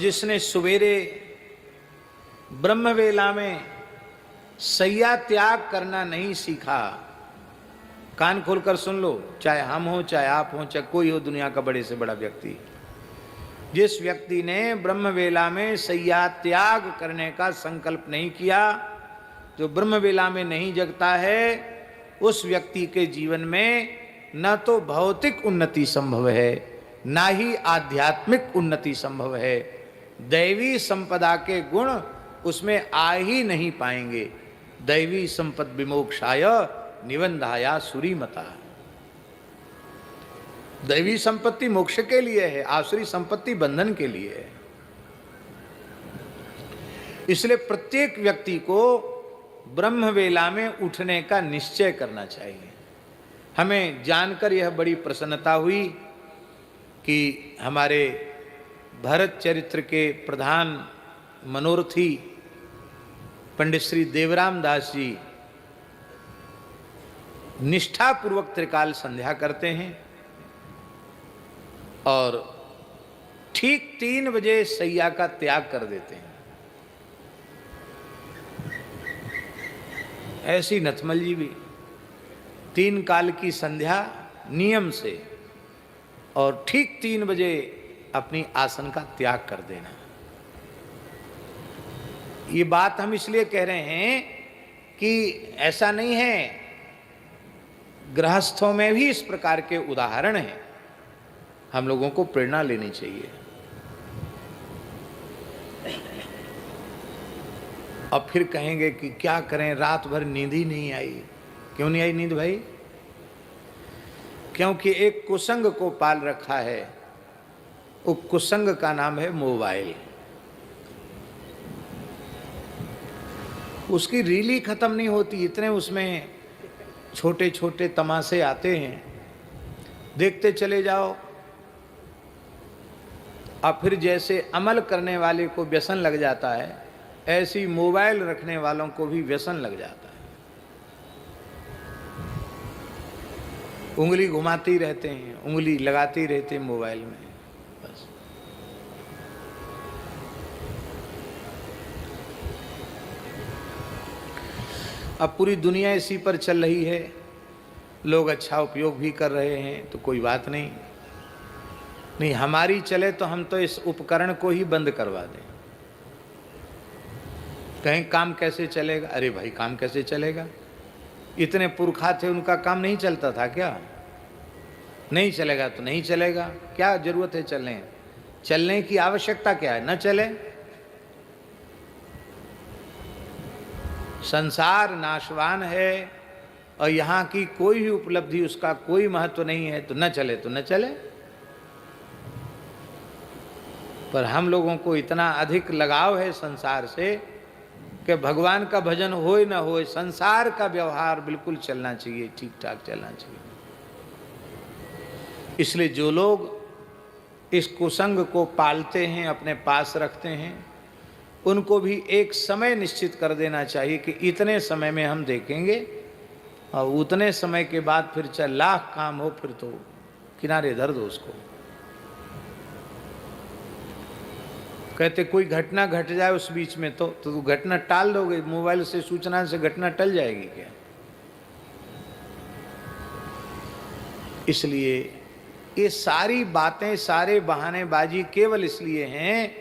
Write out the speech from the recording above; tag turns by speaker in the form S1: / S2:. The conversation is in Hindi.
S1: जिसने सवेरे ब्रह्मवेला में सैया त्याग करना नहीं सीखा, कान खोलकर सुन लो, चाहे हम हो, चाहे आप हो, चाहे कोई हो दुनिया का बड़े से बड़ा व्यक्ति, जिस व्यक्ति ने ब्रह्मवेला में सैया त्याग करने का संकल्प नहीं किया, जो ब्रह्मवेला में नहीं जगता है, उस व्यक्ति के जीवन में न तो भौतिक उन्नति संभव है, ना ही आध्यात्मिक उन्नति संभव है। दैवी संपदा के गुण उसमें आ ही नहीं पाएंगे। दैवी संपद विमोक्षाय निबंधाया सुरीमता। दैवी संपत्ति मोक्ष के लिए है, आसुरी संपत्ति बंधन के लिए है। इसलिए प्रत्येक व्यक्ति को ब्रह्मवेला में उठने का निश्चय करना चाहिए। हमें जानकर यह बड़ी प्रसन्नता हुई कि हमारे भरत चरित्र के प्रधान मनोरथी पंडित श्री देवराम दास जी निष्ठापूर्वक त्रिकाल संध्या करते हैं और ठीक 3 बजे सैया का त्याग कर देते हैं। ऐसी नथमल जी भी 3 काल की संध्या नियम से और ठीक 3 बजे अपनी आसन का त्याग कर देना। ये बात हम इसलिए कह रहे हैं कि ऐसा नहीं है, गृहस्थों में भी इस प्रकार के उदाहरण हैं, हम लोगों को प्रेरणा लेनी चाहिए। अब फिर कहेंगे कि क्या करें, रात भर नींद ही नहीं आई। क्यों नहीं आई नींद भाई? क्योंकि एक कुसंग को पाल रखा है, वो कुसंग का नाम है मोबाइल। उसकी रील ही खत्म नहीं होती, इतने उसमें छोटे छोटे तमाशे आते हैं, देखते चले जाओ। अब फिर जैसे अमल करने वाले को व्यसन लग जाता है, ऐसी मोबाइल रखने वालों को भी व्यसन लग जाता है। उंगली घुमाते ही रहते हैं, उंगली लगाते ही रहते हैं मोबाइल में, बस। अब पूरी दुनिया इसी पर चल रही है, लोग अच्छा उपयोग भी कर रहे हैं, तो कोई बात नहीं। नहीं हमारी चले तो हम तो इस उपकरण को ही बंद करवा दें। कहीं काम कैसे चलेगा? अरे भाई काम कैसे चलेगा? इतने पुरखा थे, उनका काम नहीं चलता था क्या? नहीं चलेगा तो नहीं चलेगा, क्या जरूरत है चलने की आवश्यकता क्या है? न चले। संसार नाशवान है और यहाँ की कोई भी उपलब्धि, उसका कोई महत्व नहीं है, तो न चले तो न चले। पर हम लोगों को इतना अधिक लगाव है संसार से कि भगवान का भजन होए न होए, संसार का व्यवहार बिल्कुल चलना चाहिए, ठीक ठाक चलना चाहिए। इसलिए जो लोग इस कुसंग को पालते हैं, अपने पास रखते हैं, उनको भी एक समय निश्चित कर देना चाहिए कि इतने समय में हम देखेंगे, और उतने समय के बाद फिर चाहे लाख काम हो, फिर तो किनारे धर दो उसको। कहते कोई घटना घट जाए उस बीच में तो घटना टाल दोगे, मोबाइल से सूचना से घटना टल जाएगी क्या? इसलिए ये सारी बातें, सारे बहानेबाजी केवल इसलिए हैं